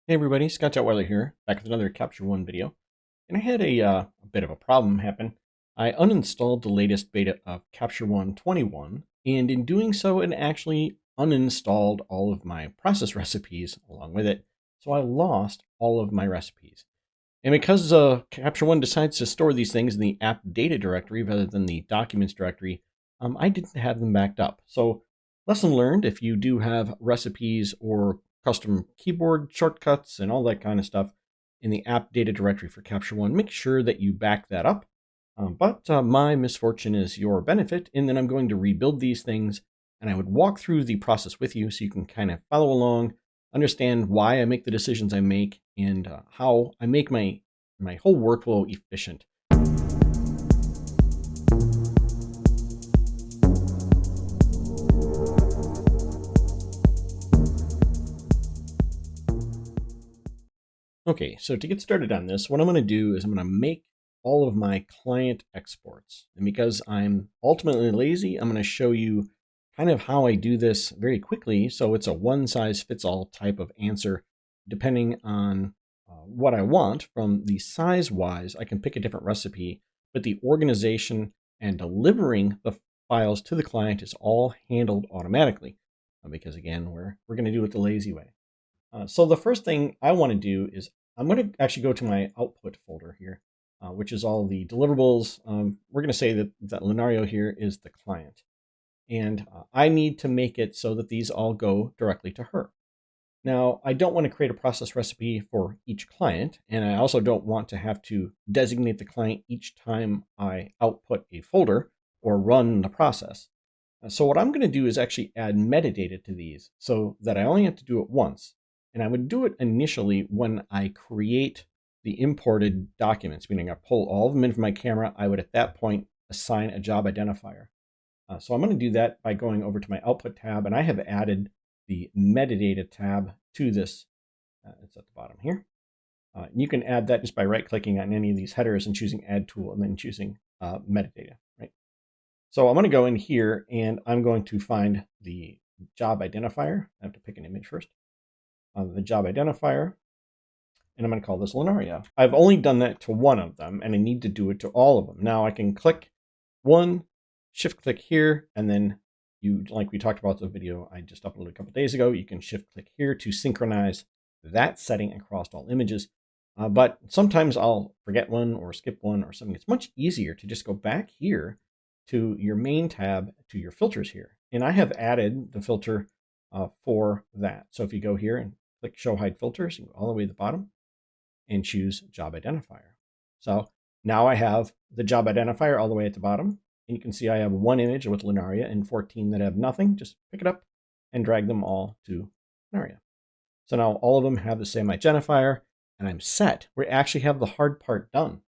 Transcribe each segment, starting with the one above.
Hey everybody, Scott Jotweiler here, back with another Capture One video. And I had a bit of a problem happen. I uninstalled the latest beta of Capture One 21, and in doing so, it actually uninstalled all of my process recipes along with it. So I lost all of my recipes. And because Capture One decides to store these things in the app data directory rather than the documents directory, I didn't have them backed up. So lesson learned, if you do have recipes or custom keyboard shortcuts and all that kind of stuff in the app data directory for Capture One, make sure that you back that up. But my misfortune is your benefit, in that I'm going to rebuild these things, and I would walk through the process with you so you can kind of follow along, understand why I make the decisions I make, and how I make my whole workflow efficient. Okay, so to get started on this, what I'm going to do is I'm going to make all of my client exports. And because I'm ultimately lazy, I'm going to show you kind of how I do this very quickly. So it's a one-size-fits-all type of answer, depending on what I want. From the size-wise, I can pick a different recipe, but the organization and delivering the files to the client is all handled automatically. Because again, we're going to do it the lazy way. So the first thing I want to do is I'm going to actually go to my output folder here, which is all the deliverables. We're going to say that Lunario here is the client. And I need to make it so that these all go directly to her. Now, I don't want to create a process recipe for each client, and I also don't want to have to designate the client each time I output a folder or run the process. So what I'm going to do is actually add metadata to these so that I only have to do it once. And I would do it initially when I create the imported documents, meaning I pull all of them in from my camera. I would at that point assign a job identifier. So I'm going to do that by going over to my output tab, and I have added the metadata tab to this. It's at the bottom here. And you can add that just by right-clicking on any of these headers and choosing Add Tool, and then choosing metadata. Right. So I'm going to go in here, and I'm going to find the job identifier. I have to pick an image first. The job identifier, and I'm going to call this Lunaria. I've only done that to one of them, and I need to do it to all of them. Now I can click one, shift click here, and then like we talked about the video I just uploaded a couple days ago, you can shift click here to synchronize that setting across all images. But sometimes I'll forget one or skip one or something. It's much easier to just go back here to your main tab, to your filters here. And I have added the filter for that. So if you go here and click Show Hide Filters, you go all the way to the bottom and choose Job Identifier. So now I have the job identifier all the way at the bottom. And you can see I have one image with Lunaria and 14 that have nothing. Just pick it up and drag them all to Lunaria. So now all of them have the same identifier, and I'm set. We actually have the hard part done.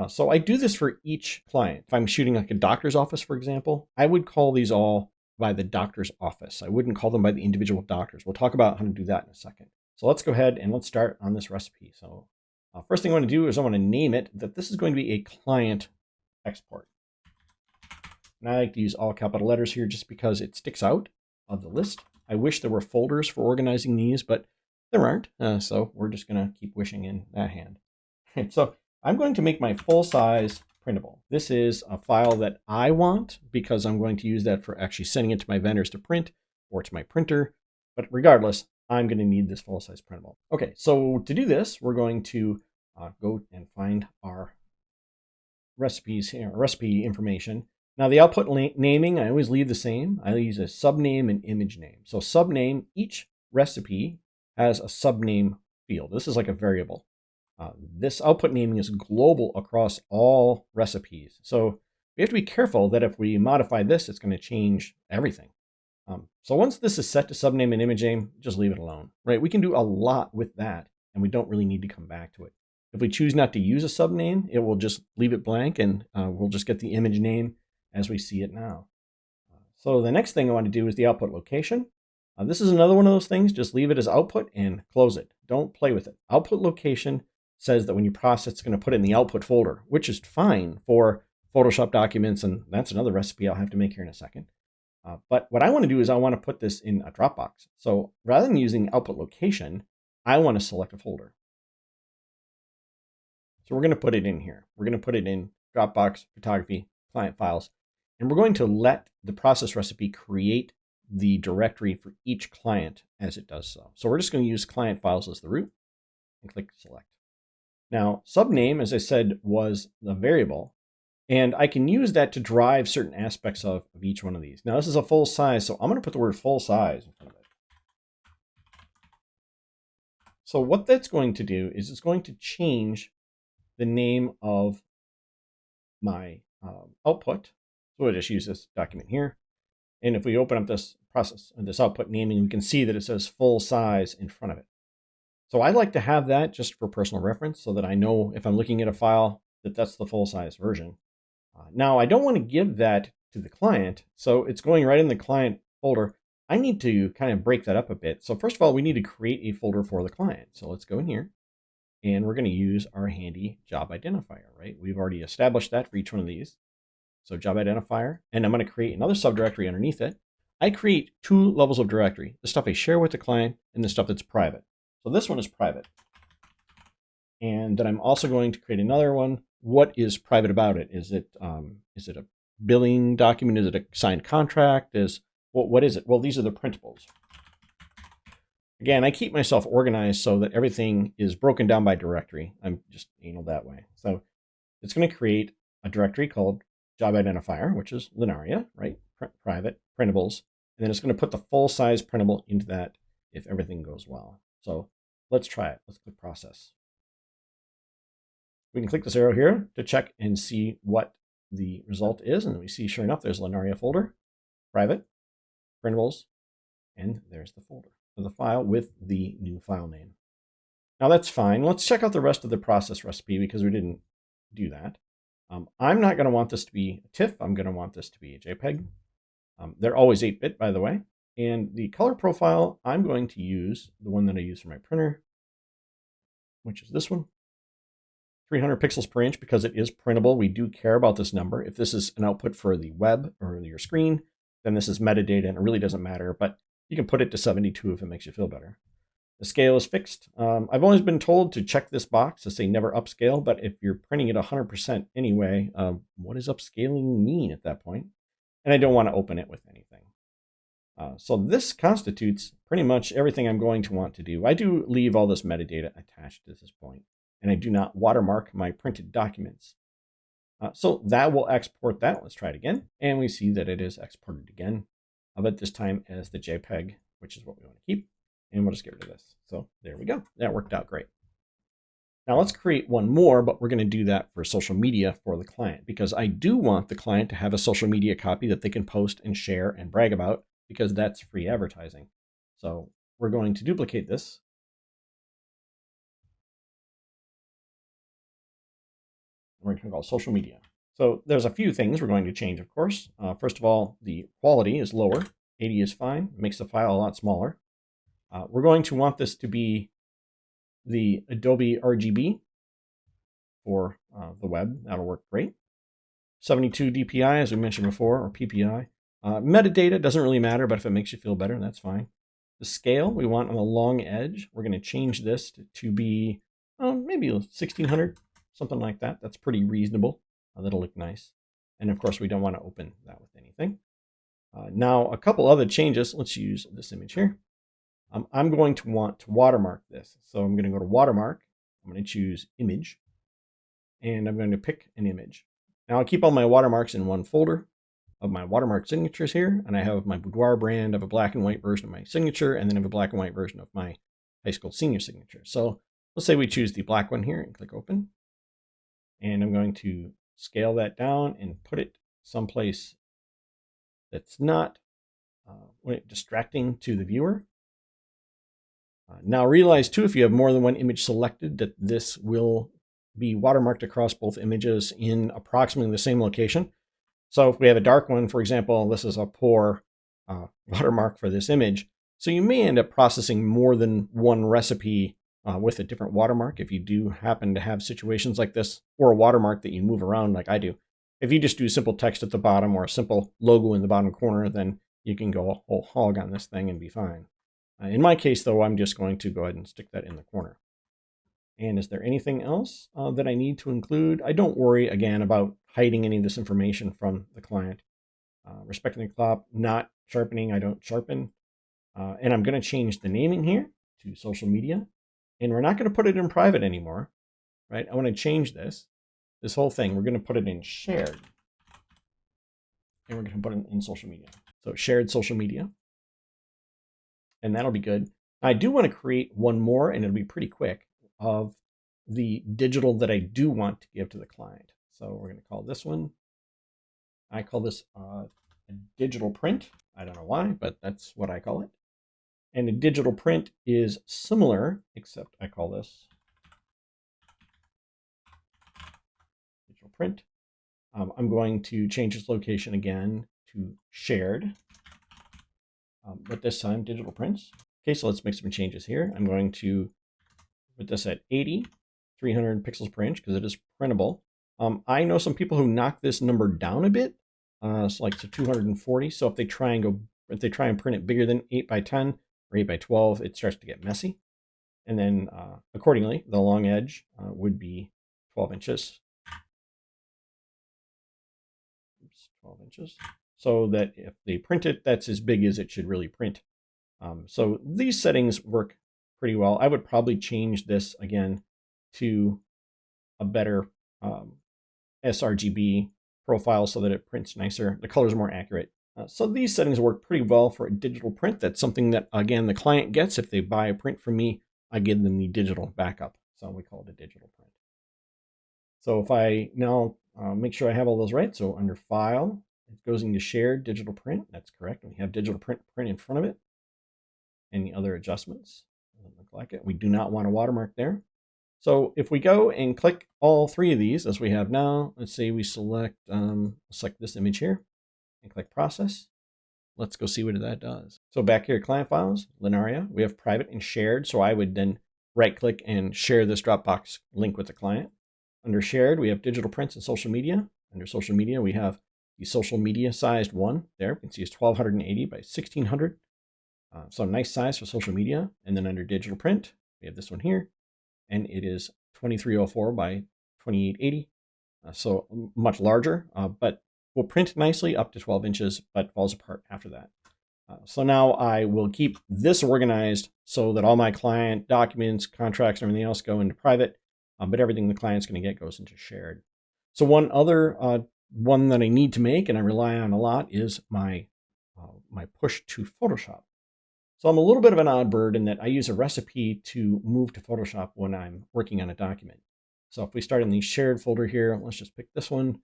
So I do this for each client. If I'm shooting like a doctor's office, for example, I would call these all by the doctor's office. I wouldn't call them by the individual doctors. We'll talk about how to do that in a second. So let's go ahead and let's start on this recipe. So first thing I want to do is I want to name it that this is going to be a client export. And I like to use all capital letters here just because it sticks out of the list. I wish there were folders for organizing these, but there aren't. So we're just going to keep wishing in that hand. So I'm going to make my full-size printable. This is a file that I want because I'm going to use that for actually sending it to my vendors to print or to my printer. But regardless, I'm going to need this full-size printable. Okay, so to do this, we're going to go and find our recipes here, recipe information. Now the output naming, I always leave the same. I use a subname and image name. So subname, each recipe has a subname field. This is like a variable. This output naming is global across all recipes. So we have to be careful that if we modify this, it's going to change everything. So once this is set to subname and image name, just leave it alone, right? We can do a lot with that, and we don't really need to come back to it. If we choose not to use a subname, it will just leave it blank, and we'll just get the image name as we see it now. So the next thing I want to do is the output location. This is another one of those things. Just leave it as output and close it. Don't play with it. Output location says that when you process, it's going to put it in the output folder, which is fine for Photoshop documents, and that's another recipe I'll have to make here in a second. But what I want to do is I want to put this in a Dropbox. So rather than using output location, I want to select a folder. So we're going to put it in here. We're going to put it in Dropbox, photography, client files, and we're going to let the process recipe create the directory for each client as it does so. So we're just going to use client files as the root and click select. Now, subname, as I said, was the variable, and I can use that to drive certain aspects of each one of these. Now, this is a full size, so I'm going to put the word full size in front of it. So what that's going to do is it's going to change the name of my output. So we'll just use this document here. And if we open up this process, this output naming, we can see that it says full size in front of it. So I like to have that just for personal reference so that I know if I'm looking at a file that that's the full size version. Now I don't want to give that to the client, so it's going right in the client folder. I need to kind of break that up a bit. So first of all, we need to create a folder for the client. So let's go in here and we're going to use our handy job identifier, right? We've already established that for each one of these. So job identifier, and I'm going to create another subdirectory underneath it. I create 2 levels of directory, the stuff I share with the client and the stuff that's private. So this one is private. And then I'm also going to create another one. What is private about it? Is it a billing document? Is it a signed contract? What is it? Well, these are the printables. Again, I keep myself organized so that everything is broken down by directory. I'm just anal that way. So it's going to create a directory called job identifier, which is Linaria, right? Private, printables. And then it's going to put the full size printable into that if everything goes well. So let's try it. Let's click process. We can click this arrow here to check and see what the result is. And we see, sure enough, there's Linaria folder, private, printables, and there's the folder of the file with the new file name. Now that's fine. Let's check out the rest of the process recipe because we didn't do that. I'm not going to want this to be a TIFF. I'm going to want this to be a JPEG. They're always 8-bit, by the way. And the color profile, I'm going to use the one that I use for my printer, which is this one. 300 pixels per inch because it is printable. We do care about this number. If this is an output for the web or your screen, then this is metadata and it really doesn't matter, but you can put it to 72 if it makes you feel better. The scale is fixed. I've always been told to check this box to say never upscale, but if you're printing it 100% anyway, what does upscaling mean at that point? And I don't want to open it with anything. So this constitutes pretty much everything I'm going to want to do. I do leave all this metadata attached to this point, and I do not watermark my printed documents. So that will export that. Let's try it again. And we see that it is exported again, but this time as the JPEG, which is what we want to keep. And we'll just get rid of this. So there we go. That worked out great. Now let's create one more, but we're going to do that for social media for the client because I do want the client to have a social media copy that they can post and share and brag about because that's free advertising. So we're going to duplicate this. We're going to call social media. So there's a few things we're going to change, of course. First of all, the quality is lower. 80 is fine. It makes the file a lot smaller. We're going to want this to be the Adobe RGB for the web. That'll work great. 72 DPI, as we mentioned before, or PPI. Metadata doesn't really matter, but if it makes you feel better, that's fine. The scale we want on the long edge, we're going to change this to be maybe 1600, something like that. That's pretty reasonable. That'll look nice. And of course, we don't want to open that with anything. Now, a couple other changes. Let's use this image here. I'm going to want to watermark this. So I'm going to go to watermark. I'm going to choose image. And I'm going to pick an image. Now I'll keep all my watermarks in one folder of my watermark signatures here. And I have my boudoir brand of a black and white version of my signature. And then I have a black and white version of my high school senior signature. So let's say we choose the black one here and click open. And I'm going to scale that down and put it someplace that's not distracting to the viewer. Now realize too, if you have more than one image selected, that this will be watermarked across both images in approximately the same location. So if we have a dark one, for example, this is a poor watermark for this image. So you may end up processing more than one recipe with a different watermark if you do happen to have situations like this, or a watermark that you move around like I do. If you just do simple text at the bottom or a simple logo in the bottom corner, then you can go whole hog on this thing and be fine. In my case, though, I'm just going to go ahead and stick that in the corner. And is there anything else that I need to include? I don't worry, again, about hiding any of this information from the client. Respecting the clock, not sharpening, I don't sharpen. And I'm going to change the naming here to social media. And we're not going to put it in private anymore, right? I want to change this whole thing. We're going to put it in shared. And we're going to put it in social media. So shared social media. And that'll be good. I do want to create one more, and it'll be pretty quick, of the digital that I do want to give to the client. So we're going to call this one, I call this a digital print. I don't know why, but that's what I call it. And a digital print is similar, except I call this digital print. I'm going to change its location again to shared, but this time digital prints. Okay, so let's make some changes here. I'm going to put this at 80, 300 pixels per inch because it is printable. I know some people who knock this number down a bit, so like to 240. So if they try and print it bigger than 8 by 10 or 8 by 12, it starts to get messy. And then accordingly, the long edge would be 12 inches. Oops, 12 inches. So that if they print it, that's as big as it should really print. So these settings work pretty well. I would probably change this again to a better sRGB profile so that it prints nicer. The colors are more accurate. So these settings work pretty well for a digital print. That's something that, again, the client gets. If they buy a print from me, I give them the digital backup. So we call it a digital print. So if I now make sure I have all those right, so under File, it goes into Shared Digital Print. That's correct. We have digital print in front of it. Any other adjustments? Doesn't look like it. We do not want a watermark there. So if we go and click all three of these, as we have now, let's say we select this image here and click Process. Let's go see what that does. So back here, Client Files, Linaria, we have private and shared. So I would then right click and share this Dropbox link with the client. Under Shared, we have digital prints and social media. Under social media, we have the social media sized one there. You can see it's 1280 by 1600. So nice size for social media. And then under digital print, we have this one here, and it is 2304 by 2880. So much larger, but will print nicely up to 12 inches, but falls apart after that. So now I will keep this organized so that all my client documents, contracts, and everything else go into private, but everything the client's going to get goes into shared. So one other one that I need to make, and I rely on a lot, is my push to Photoshop. So I'm a little bit of an odd bird in that I use a recipe to move to Photoshop when I'm working on a document. So if we start in the shared folder here, let's just pick this one.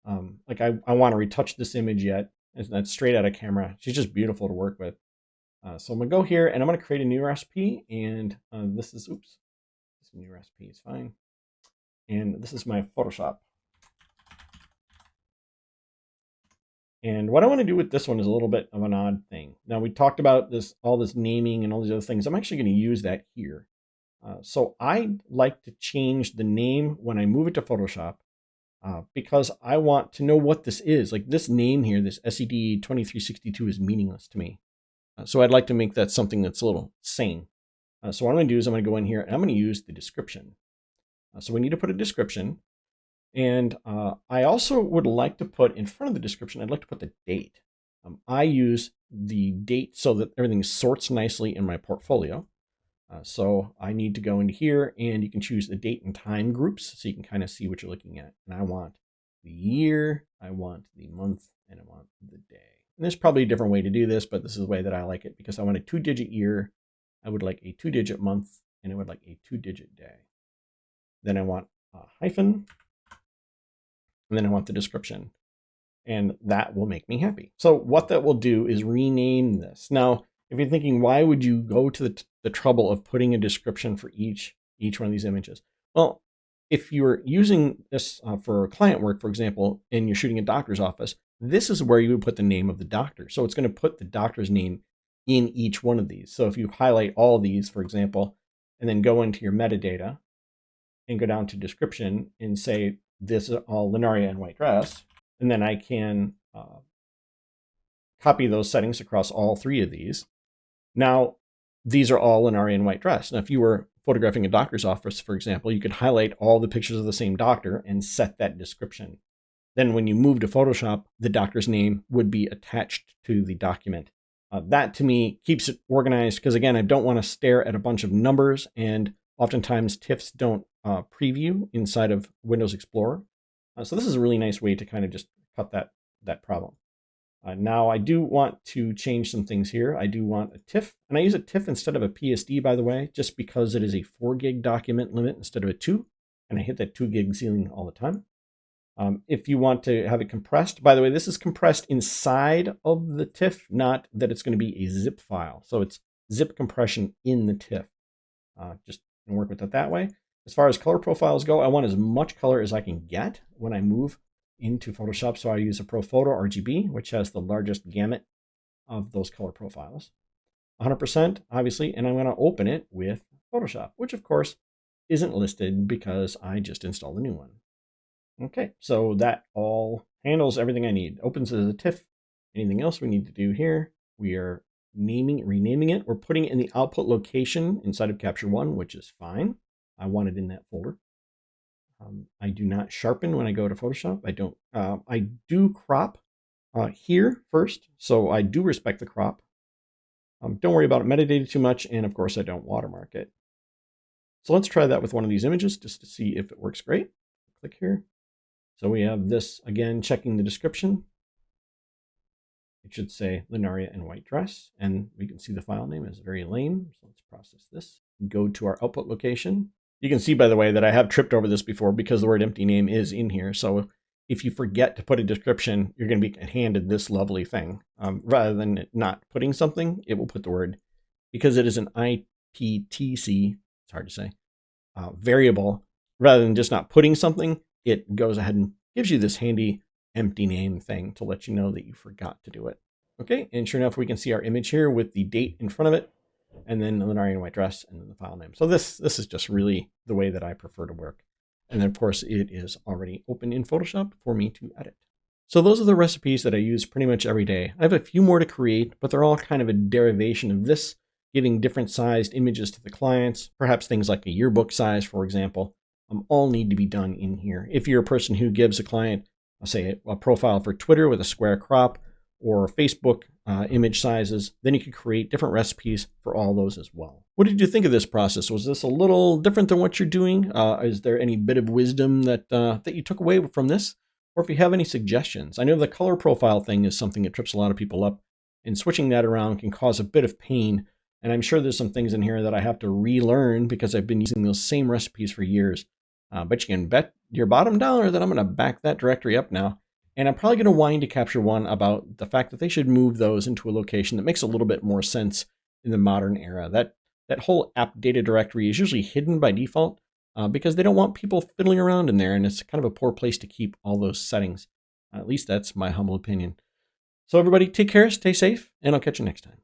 I want to retouch this image yet. That's straight out of camera. She's just beautiful to work with. So I'm going to go here and I'm going to create a new recipe. And this new recipe is fine. And this is my Photoshop. And what I want to do with this one is a little bit of an odd thing. Now we talked about all this naming and all these other things. I'm actually going to use that here. So I like to change the name when I move it to Photoshop because I want to know what this is. Like this name here, this SED2362 is meaningless to me. So I'd like to make that something that's a little sane. So what I'm going to do is I'm going to go in here and I'm going to use the description. So we need to put a description. And I also would like to put in front of the description, I'd like to put the date. I use the date so that everything sorts nicely in my portfolio. So I need to go into here and you can choose the date and time groups so you can kind of see what you're looking at. And I want the year, I want the month, and I want the day. And there's probably a different way to do this, but this is the way that I like it because I want a 2-digit year, I would like a 2-digit month, and I would like a 2-digit day. Then I want a hyphen. And then I want the description, and that will make me happy. So what that will do is rename this. Now, if you're thinking, why would you go to the trouble of putting a description for each one of these images? Well, if you're using this for client work, for example, and you're shooting a doctor's office, this is where you would put the name of the doctor. So it's going to put the doctor's name in each one of these. So if you highlight all these, for example, and then go into your metadata and go down to description and say, this is all Linaria and white dress, and then I can copy those settings across all three of these. Now, these are all Lunaria in white dress. Now, if you were photographing a doctor's office, for example, you could highlight all the pictures of the same doctor and set that description. Then when you move to Photoshop, the doctor's name would be attached to the document. That to me keeps it organized because, again, I don't want to stare at a bunch of numbers, and oftentimes TIFFs don't preview inside of Windows Explorer. So this is a really nice way to kind of just cut that problem. Now I do want to change some things here. I do want a TIFF, and I use a TIFF instead of a PSD, by the way, just because it is a 4 gig document limit instead of a 2, and I hit that 2 gig ceiling all the time. If you want to have it compressed, by the way, this is compressed inside of the TIFF, not that it's going to be a zip file. So it's zip compression in the TIFF. Just work with it that way. As far as color profiles go, I want as much color as I can get when I move into Photoshop. So I use a ProPhoto RGB, which has the largest gamut of those color profiles. 100%, obviously, and I'm going to open it with Photoshop, which of course isn't listed because I just installed a new one. Okay, so that all handles everything I need. Opens as a TIFF. Anything else we need to do here? We are renaming it. We're putting it in the output location inside of Capture One, which is fine. I want it in that folder. I do not sharpen when I go to Photoshop. I do crop here first, so I do respect the crop. Don't worry about metadata too much, and of course I don't watermark it. So let's try that with one of these images just to see if it works great. Click here. So we have this, again, checking the description. It should say Lunaria in white dress, and we can see the file name is very lame. So let's process this. Go to our output location. You can see, by the way, that I have tripped over this before because the word empty name is in here. So if you forget to put a description, you're going to be handed this lovely thing. Rather than not putting something, it will put the word, because it is an IPTC, it's hard to say, variable. Rather than just not putting something, it goes ahead and gives you this handy empty name thing to let you know that you forgot to do it. Okay, and sure enough, we can see our image here with the date in front of it, and then Lunaria in white dress, and then the file name. So this is just really the way that I prefer to work. And then, of course, it is already open in Photoshop for me to edit. So those are the recipes that I use pretty much every day. I have a few more to create, but they're all kind of a derivation of this, giving different sized images to the clients, perhaps things like a yearbook size, for example. All need to be done in here. If you're a person who gives a client, I'll say a profile for Twitter with a square crop or Facebook image sizes, then you could create different recipes for all those as well. What did you think of this process? Was this a little different than what you're doing? Is there any bit of wisdom that that you took away from this? Or if you have any suggestions? I know the color profile thing is something that trips a lot of people up, and switching that around can cause a bit of pain. And I'm sure there's some things in here that I have to relearn because I've been using those same recipes for years. But you can bet your bottom dollar that I'm going to back that directory up now. And I'm probably going to whine to Capture One about the fact that they should move those into a location that makes a little bit more sense in the modern era. That whole app data directory is usually hidden by default because they don't want people fiddling around in there. And it's kind of a poor place to keep all those settings. At least that's my humble opinion. So everybody, take care, stay safe, and I'll catch you next time.